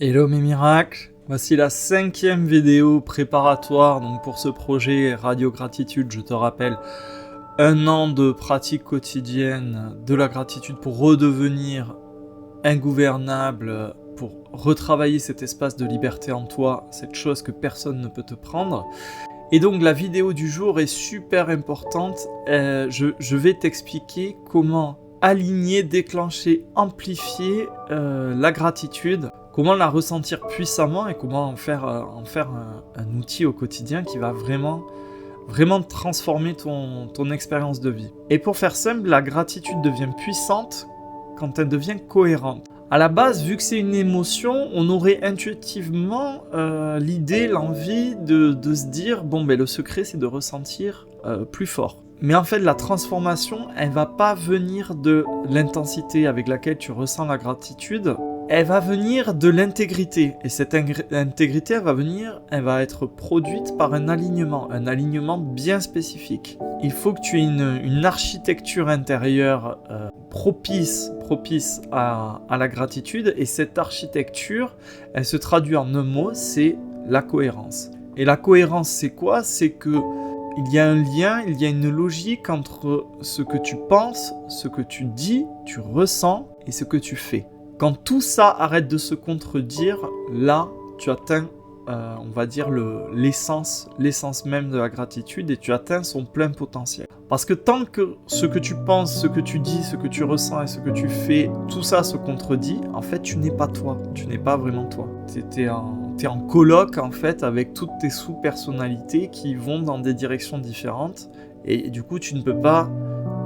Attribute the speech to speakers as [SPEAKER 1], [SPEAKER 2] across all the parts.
[SPEAKER 1] Hello mes miracles, voici la 5e vidéo préparatoire donc pour ce projet Radio Gratitude. Je te rappelle, 1 an de pratique quotidienne de la gratitude pour redevenir ingouvernable, pour retravailler cet espace de liberté en toi, cette chose que personne ne peut te prendre. Et donc la vidéo du jour est super importante. Je vais t'expliquer comment aligner, déclencher, amplifier la gratitude, comment la ressentir puissamment et comment en faire un outil au quotidien qui va vraiment transformer ton expérience de vie. Et pour faire simple, la gratitude devient puissante quand elle devient cohérente. À la base, vu que c'est une émotion, on aurait intuitivement l'idée, l'envie de se dire bon, le secret c'est de ressentir plus fort. Mais en fait, la transformation, elle va pas venir de l'intensité avec laquelle tu ressens la gratitude, elle va venir de l'intégrité. Et cette intégrité, elle va être produite par un alignement bien spécifique. Il faut que tu aies une architecture intérieure propice à la gratitude. Et cette architecture, elle se traduit en un mot, c'est la cohérence. Et la cohérence, c'est quoi ? C'est que il y a un lien, il y a une logique entre ce que tu penses, ce que tu dis, tu ressens et ce que tu fais. Quand tout ça arrête de se contredire, là, tu atteins, on va dire, l'essence même de la gratitude et tu atteins son plein potentiel. Parce que tant que ce que tu penses, ce que tu dis, ce que tu ressens et ce que tu fais, tout ça se contredit, en fait, tu n'es pas toi. Tu n'es pas vraiment toi. T'es en colloque, en fait, avec toutes tes sous-personnalités qui vont dans des directions différentes. Et du coup, tu ne peux pas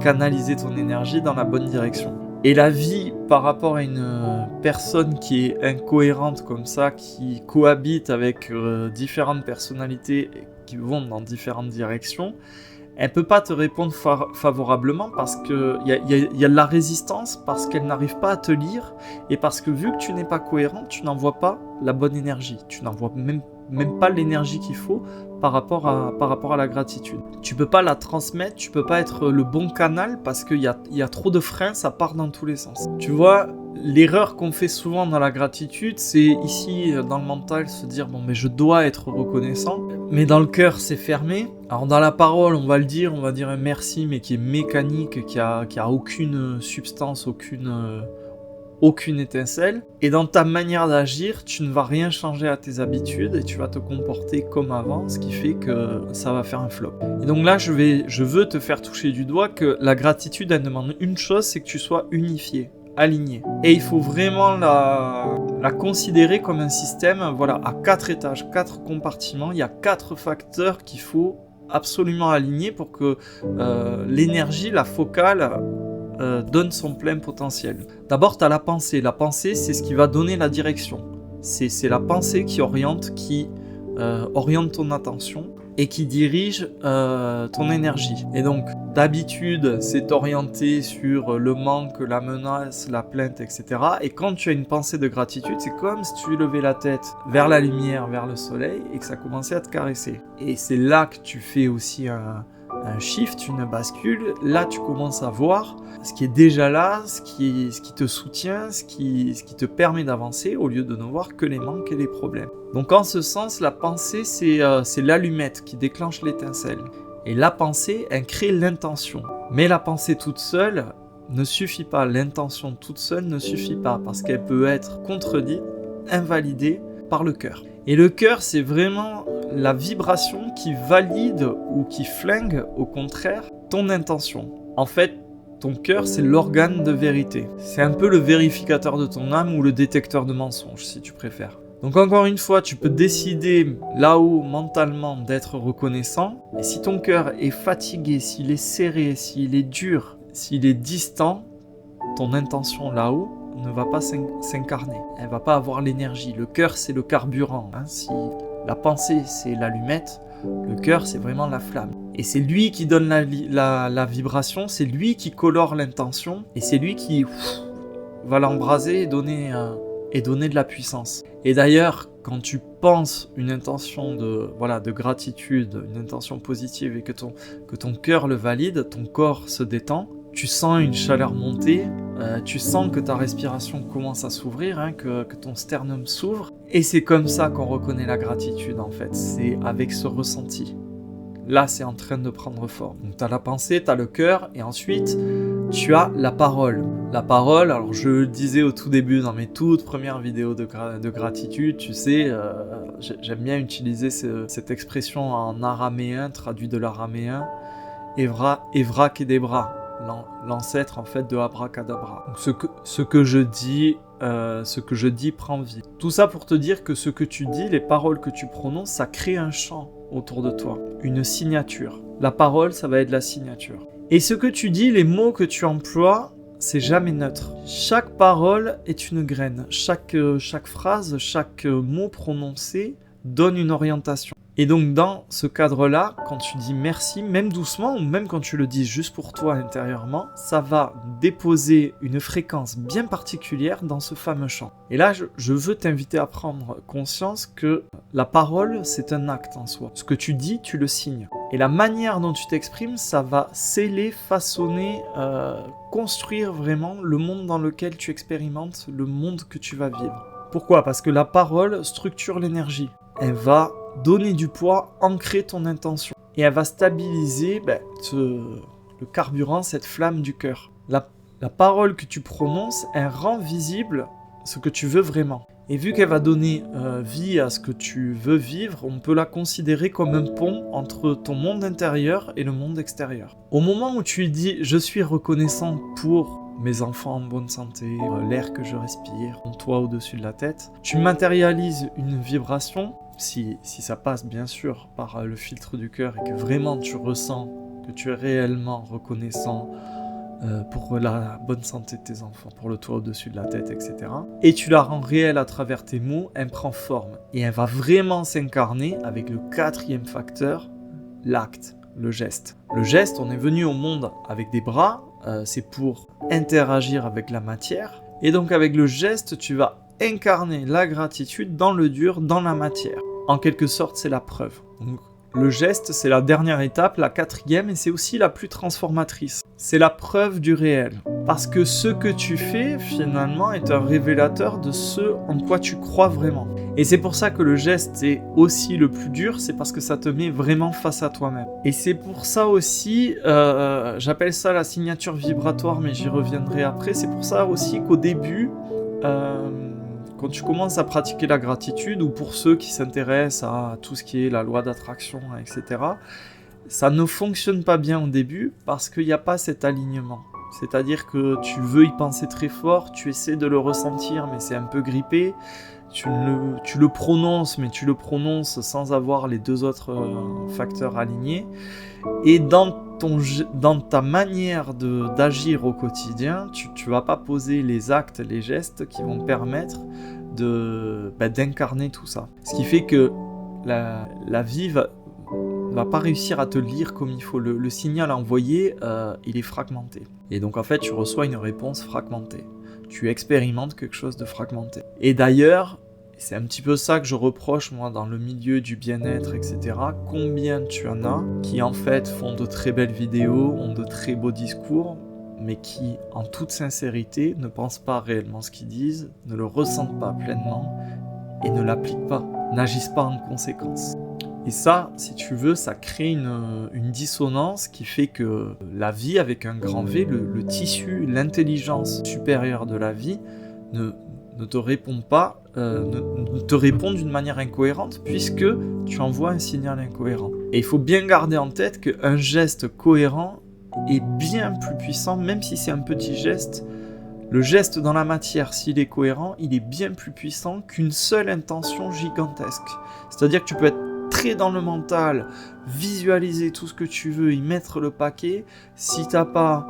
[SPEAKER 1] canaliser ton énergie dans la bonne direction. Et la vie, par rapport à une personne qui est incohérente comme ça, qui cohabite avec différentes personnalités qui vont dans différentes directions, elle peut pas te répondre favorablement parce qu'il y a de la résistance, parce qu'elle n'arrive pas à te lire, et parce que vu que tu n'es pas cohérent, tu n'envoies pas la bonne énergie. Tu n'envoies même pas l'énergie qu'il faut par rapport à la gratitude. Tu peux pas la transmettre, tu peux pas être le bon canal parce qu'il y a trop de freins, ça part dans tous les sens. Tu vois, l'erreur qu'on fait souvent dans la gratitude, c'est ici dans le mental se dire bon mais je dois être reconnaissant, mais dans le cœur c'est fermé. Alors dans la parole on va dire un merci mais qui est mécanique, qui a aucune substance, aucune étincelle, et dans ta manière d'agir, tu ne vas rien changer à tes habitudes et tu vas te comporter comme avant, ce qui fait que ça va faire un flop. Et donc là, je veux te faire toucher du doigt que la gratitude, elle demande une chose, c'est que tu sois unifié, aligné. Et il faut vraiment la considérer comme un système, voilà, à 4 étages, 4 compartiments, il y a 4 facteurs qu'il faut absolument aligner pour que l'énergie, la focale, donne son plein potentiel. D'abord, tu as la pensée. La pensée, c'est ce qui va donner la direction. C'est la pensée qui oriente ton attention et qui dirige ton énergie. Et donc, d'habitude, c'est orienté sur le manque, la menace, la plainte, etc. Et quand tu as une pensée de gratitude, c'est comme si tu levais la tête vers la lumière, vers le soleil, et que ça commençait à te caresser. Et c'est là que tu fais aussi un shift, une bascule. Là, tu commences à voir ce qui est déjà là, ce qui te soutient, ce qui te permet d'avancer au lieu de ne voir que les manques et les problèmes. Donc en ce sens, la pensée, c'est l'allumette qui déclenche l'étincelle. Et la pensée, elle crée l'intention. Mais la pensée toute seule ne suffit pas. L'intention toute seule ne suffit pas parce qu'elle peut être contredite, invalidée par le cœur. Et le cœur, c'est vraiment la vibration qui valide ou qui flingue, au contraire, ton intention. En fait, ton cœur, c'est l'organe de vérité. C'est un peu le vérificateur de ton âme ou le détecteur de mensonges, si tu préfères. Donc encore une fois, tu peux décider là-haut, mentalement, d'être reconnaissant. Et si ton cœur est fatigué, s'il est serré, s'il est dur, s'il est distant, ton intention là-haut ne va pas s'incarner. Elle va pas avoir l'énergie. Le cœur, c'est le carburant. Si la pensée, c'est l'allumette, le cœur, c'est vraiment la flamme. Et c'est lui qui donne la vibration, c'est lui qui colore l'intention, et c'est lui qui va l'embraser et donner de la puissance. Et d'ailleurs, quand tu penses une intention de gratitude, une intention positive, et que ton cœur le valide, ton corps se détend, tu sens une chaleur monter, tu sens que ta respiration commence à s'ouvrir, hein, que ton sternum s'ouvre. Et c'est comme ça qu'on reconnaît la gratitude en fait, c'est avec ce ressenti. Là, c'est en train de prendre forme. Donc, tu as la pensée, tu as le cœur, et ensuite, tu as la parole. La parole, alors je le disais au tout début dans mes toutes premières vidéos de gratitude, tu sais, j'aime bien utiliser cette expression en araméen, traduit de l'araméen, Evra Kedebra, l'ancêtre en fait de Abracadabra. Donc, ce que je dis prend vie. Tout ça pour te dire que ce que tu dis, les paroles que tu prononces, ça crée un champ autour de toi, une signature. La parole, ça va être la signature. Et ce que tu dis, les mots que tu emploies, c'est jamais neutre. Chaque parole est une graine. Chaque phrase, chaque mot prononcé donne une orientation. Et donc dans ce cadre-là, quand tu dis merci, même doucement, ou même quand tu le dis juste pour toi intérieurement, ça va déposer une fréquence bien particulière dans ce fameux champ. Et là, je veux t'inviter à prendre conscience que la parole, c'est un acte en soi. Ce que tu dis, tu le signes. Et la manière dont tu t'exprimes, ça va sceller, façonner, construire vraiment le monde dans lequel tu expérimentes, le monde que tu vas vivre. Pourquoi ? Parce que la parole structure l'énergie. Elle va donner du poids, ancrer ton intention. Et elle va stabiliser le carburant, cette flamme du cœur. La parole que tu prononces, elle rend visible ce que tu veux vraiment. Et vu qu'elle va donner vie à ce que tu veux vivre, on peut la considérer comme un pont entre ton monde intérieur et le monde extérieur. Au moment où tu dis « je suis reconnaissant pour » mes enfants en bonne santé, l'air que je respire, mon toit au-dessus de la tête, tu matérialises une vibration, si ça passe bien sûr par le filtre du cœur et que vraiment tu ressens que tu es réellement reconnaissant pour la bonne santé de tes enfants, pour le toit au-dessus de la tête, etc. Et tu la rends réelle à travers tes mots, elle prend forme et elle va vraiment s'incarner avec le 4e facteur, l'acte, le geste. Le geste, on est venu au monde avec des bras, c'est pour interagir avec la matière. Et donc avec le geste, tu vas incarner la gratitude dans le dur, dans la matière. En quelque sorte, c'est la preuve. Donc, le geste, c'est la dernière étape, la 4e, et c'est aussi la plus transformatrice. C'est la preuve du réel. Parce que ce que tu fais, finalement, est un révélateur de ce en quoi tu crois vraiment. Et c'est pour ça que le geste est aussi le plus dur, c'est parce que ça te met vraiment face à toi-même. Et c'est pour ça aussi, j'appelle ça la signature vibratoire, mais j'y reviendrai après, c'est pour ça aussi qu'au début, quand tu commences à pratiquer la gratitude, ou pour ceux qui s'intéressent à tout ce qui est la loi d'attraction, etc., ça ne fonctionne pas bien au début parce qu'il n'y a pas cet alignement. C'est-à-dire que tu veux y penser très fort, tu essaies de le ressentir, mais c'est un peu grippé. Tu le prononces, mais tu le prononces sans avoir les 2 autres facteurs alignés. Et dans ta manière d'agir au quotidien, tu vas pas poser les actes, les gestes qui vont permettre d'incarner tout ça. Ce qui fait que la vie va pas réussir à te lire comme il faut. Le signal envoyé, il est fragmenté. Et donc en fait, tu reçois une réponse fragmentée. Tu expérimentes quelque chose de fragmenté. Et d'ailleurs, c'est un petit peu ça que je reproche moi dans le milieu du bien-être, etc. Combien tu en as qui en fait font de très belles vidéos, ont de très beaux discours, mais qui en toute sincérité ne pensent pas réellement ce qu'ils disent, ne le ressentent pas pleinement et ne l'appliquent pas, n'agissent pas en conséquence. Et ça, si tu veux, ça crée une dissonance qui fait que la vie avec un grand V, le tissu, l'intelligence supérieure de la vie ne te répond pas, ne te répond d'une manière incohérente puisque tu envoies un signal incohérent. Et il faut bien garder en tête qu'un geste cohérent est bien plus puissant, même si c'est un petit geste. Le geste dans la matière, s'il est cohérent, il est bien plus puissant qu'une seule intention gigantesque. C'est-à-dire que tu peux être très dans le mental, visualiser tout ce que tu veux, y mettre le paquet. Si t'as pas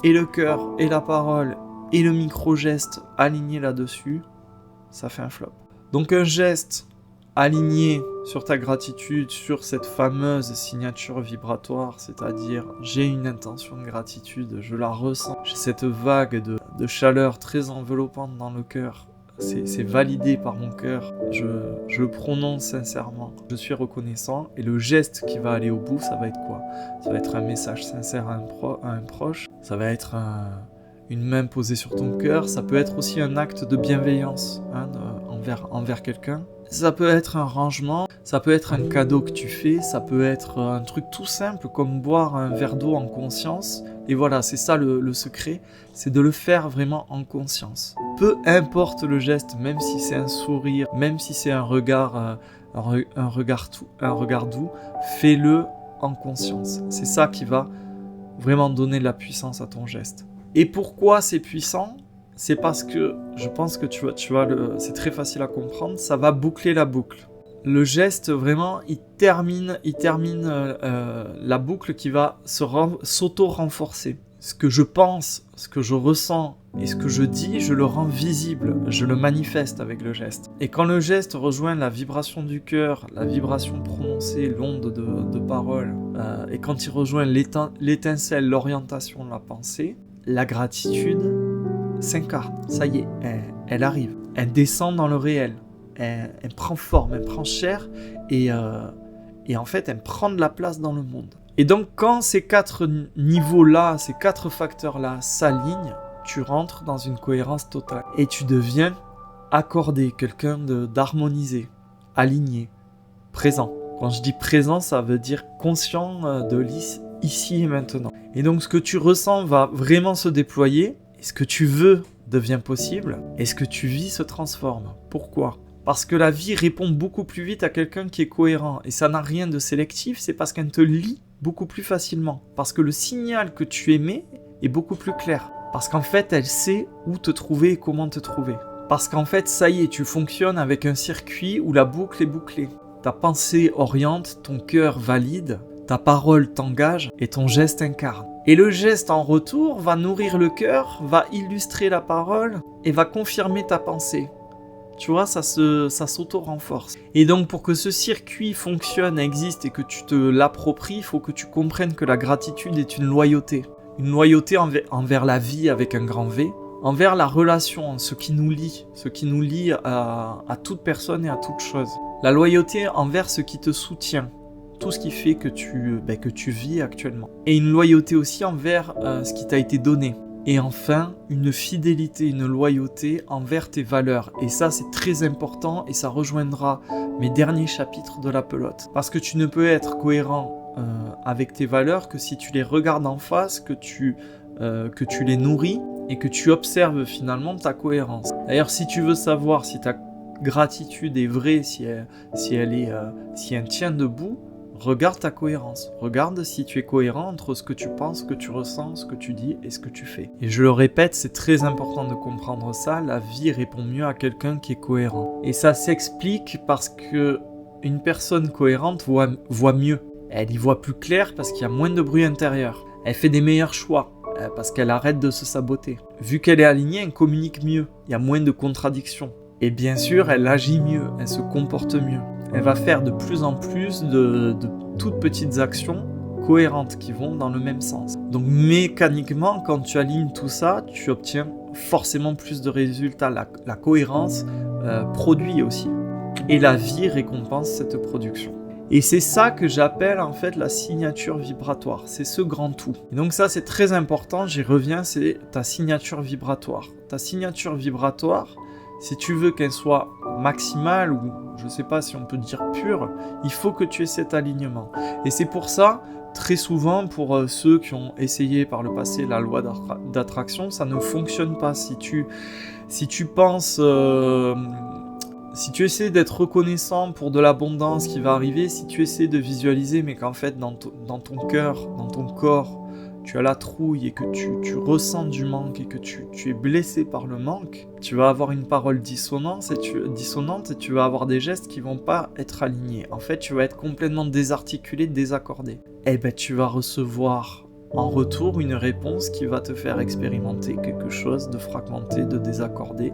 [SPEAKER 1] et le cœur, et la parole, et le micro-geste aligné là-dessus, ça fait un flop. Donc un geste aligné sur ta gratitude, sur cette fameuse signature vibratoire, c'est-à-dire j'ai une intention de gratitude, je la ressens, j'ai cette vague de chaleur très enveloppante dans le cœur, c'est validé par mon cœur, je le prononce sincèrement, je suis reconnaissant, et le geste qui va aller au bout, ça va être quoi ? Ça va être un message sincère à un proche, ça va être une main posée sur ton cœur, ça peut être aussi un acte de bienveillance envers quelqu'un. Ça peut être un rangement, ça peut être un cadeau que tu fais, ça peut être un truc tout simple comme boire un verre d'eau en conscience. Et voilà, c'est ça le secret, c'est de le faire vraiment en conscience. Peu importe le geste, même si c'est un sourire, même si c'est un regard doux, fais-le en conscience. C'est ça qui va vraiment donner de la puissance à ton geste. Et pourquoi c'est puissant ? C'est parce que je pense que c'est très facile à comprendre, ça va boucler la boucle. Le geste, vraiment, il termine la boucle qui va s'auto-renforcer. Ce que je pense, ce que je ressens et ce que je dis, je le rends visible, je le manifeste avec le geste. Et quand le geste rejoint la vibration du cœur, la vibration prononcée, l'onde de parole, et quand il rejoint l'étincelle, l'orientation de la pensée, la gratitude s'incarne. Ça y est, elle arrive. Elle descend dans le réel. Elle prend forme, elle prend chair et en fait, elle prend de la place dans le monde. Et donc, quand ces 4 niveaux-là, ces 4 facteurs-là s'alignent, tu rentres dans une cohérence totale. Et tu deviens accordé, quelqu'un d'harmonisé, aligné, présent. Quand je dis présent, ça veut dire conscient de l'ici et maintenant. Et donc, ce que tu ressens va vraiment se déployer. Et ce que tu veux devient possible. Et ce que tu vis se transforme. Pourquoi ? Parce que la vie répond beaucoup plus vite à quelqu'un qui est cohérent. Et ça n'a rien de sélectif, c'est parce qu'elle te lit beaucoup plus facilement. Parce que le signal que tu émets est beaucoup plus clair. Parce qu'en fait, elle sait où te trouver et comment te trouver. Parce qu'en fait, ça y est, tu fonctionnes avec un circuit où la boucle est bouclée. Ta pensée oriente, ton cœur valide, ta parole t'engage et ton geste incarne. Et le geste en retour va nourrir le cœur, va illustrer la parole et va confirmer ta pensée. Tu vois, ça s'auto-renforce. Et donc, pour que ce circuit fonctionne, existe et que tu te l'appropries, il faut que tu comprennes que la gratitude est une loyauté. Une loyauté envers la vie avec un grand V, envers la relation, ce qui nous lie à toute personne et à toute chose. La loyauté envers ce qui te soutient, tout ce qui fait que tu vis actuellement. Et une loyauté aussi envers ce qui t'a été donné. Et enfin, une fidélité, une loyauté envers tes valeurs. Et ça, c'est très important et ça rejoindra mes derniers chapitres de la pelote. Parce que tu ne peux être cohérent avec tes valeurs que si tu les regardes en face, que tu les nourris et que tu observes finalement ta cohérence. D'ailleurs, si tu veux savoir si ta gratitude est vraie, si elle tient debout, regarde ta cohérence. Regarde si tu es cohérent entre ce que tu penses, ce que tu ressens, ce que tu dis et ce que tu fais. Et je le répète, c'est très important de comprendre ça. La vie répond mieux à quelqu'un qui est cohérent. Et ça s'explique parce que une personne cohérente voit mieux. Elle y voit plus clair parce qu'il y a moins de bruit intérieur. Elle fait des meilleurs choix parce qu'elle arrête de se saboter. Vu qu'elle est alignée, elle communique mieux. Il y a moins de contradictions. Et bien sûr, elle agit mieux, elle se comporte mieux. Elle va faire de plus en plus de toutes petites actions cohérentes qui vont dans le même sens. Donc mécaniquement, quand tu alignes tout ça, tu obtiens forcément plus de résultats. La cohérence produit aussi. Et la vie récompense cette production. Et c'est ça que j'appelle en fait la signature vibratoire. C'est ce grand tout. Et donc ça, c'est très important, j'y reviens, c'est ta signature vibratoire. Ta signature vibratoire, si tu veux qu'elle soit maximale, ou je ne sais pas si on peut dire pure, il faut que tu aies cet alignement. Et c'est pour ça, très souvent, pour ceux qui ont essayé par le passé la loi d'attraction, ça ne fonctionne pas. Si tu penses... si tu essaies d'être reconnaissant pour de l'abondance qui va arriver, si tu essaies de visualiser, mais qu'en fait, dans ton cœur, dans ton corps, tu as la trouille et que tu ressens du manque et que tu es blessé par le manque, tu vas avoir une parole dissonante et tu vas avoir des gestes qui vont pas être alignés. En fait, tu vas être complètement désarticulé, désaccordé. Et ben, tu vas recevoir en retour une réponse qui va te faire expérimenter quelque chose de fragmenté, de désaccordé,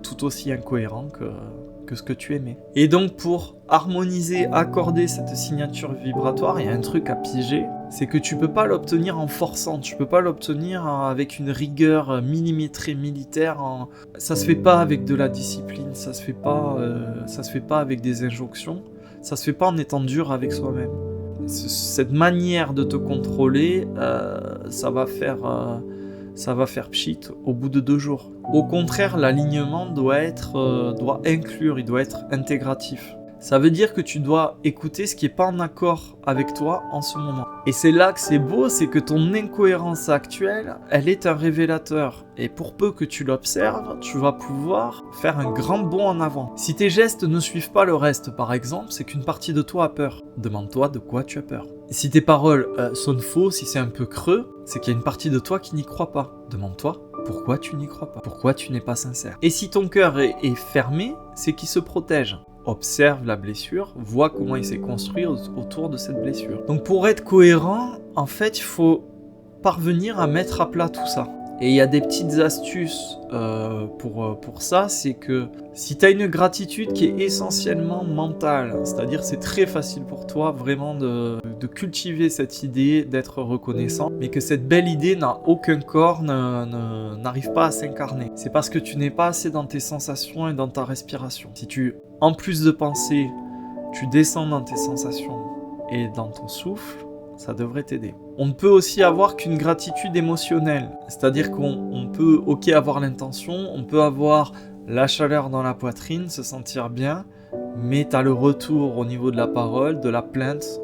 [SPEAKER 1] tout aussi incohérent que ce que tu aimais. Et donc pour harmoniser, accorder cette signature vibratoire, il y a un truc à piger, c'est que tu peux pas l'obtenir en forçant, tu peux pas l'obtenir avec une rigueur millimétrée militaire. Ça se fait pas avec de la discipline, ça se fait pas avec des injonctions, ça se fait pas en étant dur avec soi-même. Cette manière de te contrôler, ça va faire ça va faire pchit au bout de 2 jours. Au contraire, l'alignement doit inclure, il doit être intégratif. Ça veut dire que tu dois écouter ce qui n'est pas en accord avec toi en ce moment. Et c'est là que c'est beau, c'est que ton incohérence actuelle, elle est un révélateur. Et pour peu que tu l'observes, tu vas pouvoir faire un grand bond en avant. Si tes gestes ne suivent pas le reste, par exemple, c'est qu'une partie de toi a peur. Demande-toi de quoi tu as peur. Si tes paroles sonnent faux, si c'est un peu creux, c'est qu'il y a une partie de toi qui n'y croit pas. Demande-toi pourquoi tu n'y crois pas. Pourquoi tu n'es pas sincère. Et si ton cœur est fermé, c'est qu'il se protège. Observe la blessure, vois comment il s'est construit autour de cette blessure. Donc pour être cohérent, en fait, il faut parvenir à mettre à plat tout ça. Et il y a des petites astuces pour ça, c'est que si tu as une gratitude qui est essentiellement mentale, c'est-à-dire c'est très facile pour toi vraiment de cultiver cette idée d'être reconnaissant, mais que cette belle idée n'a aucun corps, n'arrive pas à s'incarner. C'est parce que tu n'es pas assez dans tes sensations et dans ta respiration. Si tu, en plus de penser, tu descends dans tes sensations et dans ton souffle, ça devrait t'aider. On ne peut aussi avoir qu'une gratitude émotionnelle, c'est-à-dire qu'on peut avoir l'intention, on peut avoir la chaleur dans la poitrine, se sentir bien, mais tu as le retour au niveau de la parole, de la plainte,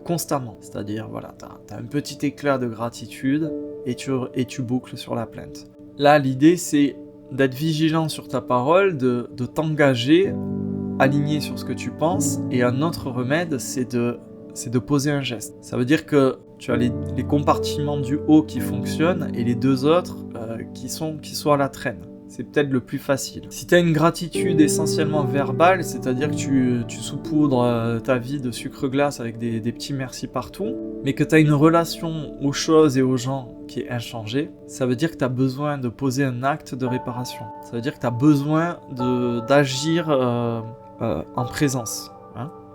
[SPEAKER 1] constamment. C'est-à-dire, voilà, tu as un petit éclat de gratitude et tu boucles sur la plainte. Là, l'idée, c'est d'être vigilant sur ta parole, de t'engager, aligné sur ce que tu penses, et un autre remède, c'est de poser un geste. Ça veut dire que tu as les compartiments du haut qui fonctionnent et les deux autres qui sont à la traîne. C'est peut-être le plus facile. Si tu as une gratitude essentiellement verbale, c'est-à-dire que tu saupoudres ta vie de sucre glace avec des petits merci partout, mais que tu as une relation aux choses et aux gens qui est inchangée, ça veut dire que tu as besoin de poser un acte de réparation. Ça veut dire que tu as besoin d'agir en présence.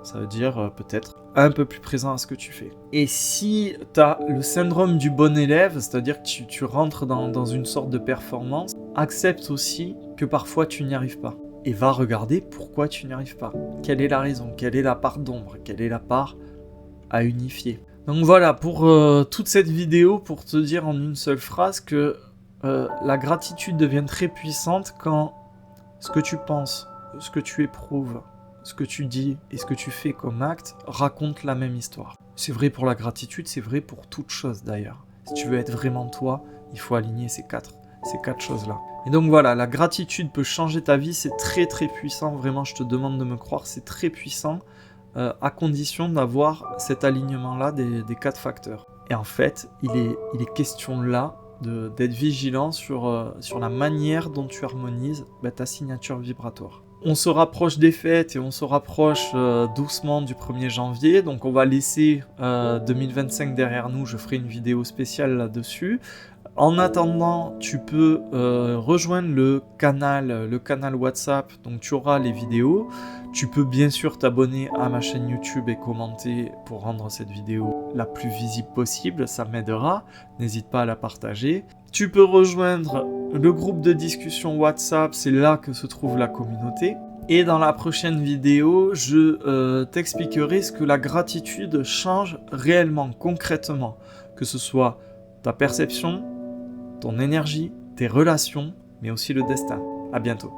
[SPEAKER 1] Ça veut dire peut-être un peu plus présent à ce que tu fais. Et si tu as le syndrome du bon élève, c'est-à-dire que tu rentres dans une sorte de performance, accepte aussi que parfois tu n'y arrives pas. Et va regarder pourquoi tu n'y arrives pas. Quelle est la raison? Quelle est la part d'ombre? Quelle est la part à unifier? Donc voilà, pour toute cette vidéo, pour te dire en une seule phrase que la gratitude devient très puissante quand ce que tu penses, ce que tu éprouves, ce que tu dis et ce que tu fais comme acte racontent la même histoire. C'est vrai pour la gratitude, c'est vrai pour toute chose d'ailleurs. Si tu veux être vraiment toi, il faut aligner ces quatre choses-là. Et donc voilà, la gratitude peut changer ta vie, c'est très très puissant, vraiment je te demande de me croire, c'est très puissant, à condition d'avoir cet alignement-là des 4 facteurs. Et en fait, il est question là d'être vigilant sur la manière dont tu harmonises ta signature vibratoire. On se rapproche des fêtes et on se rapproche doucement du 1er janvier, donc on va laisser 2025 derrière nous, je ferai une vidéo spéciale là-dessus. En attendant, tu peux rejoindre le canal WhatsApp, donc tu auras les vidéos. Tu peux bien sûr t'abonner à ma chaîne YouTube et commenter pour rendre cette vidéo la plus visible possible, ça m'aidera, n'hésite pas à la partager. Tu peux rejoindre le groupe de discussion WhatsApp, c'est là que se trouve la communauté. Et dans la prochaine vidéo, je t'expliquerai ce que la gratitude change réellement, concrètement, que ce soit ta perception, ton énergie, tes relations, mais aussi le destin. À bientôt.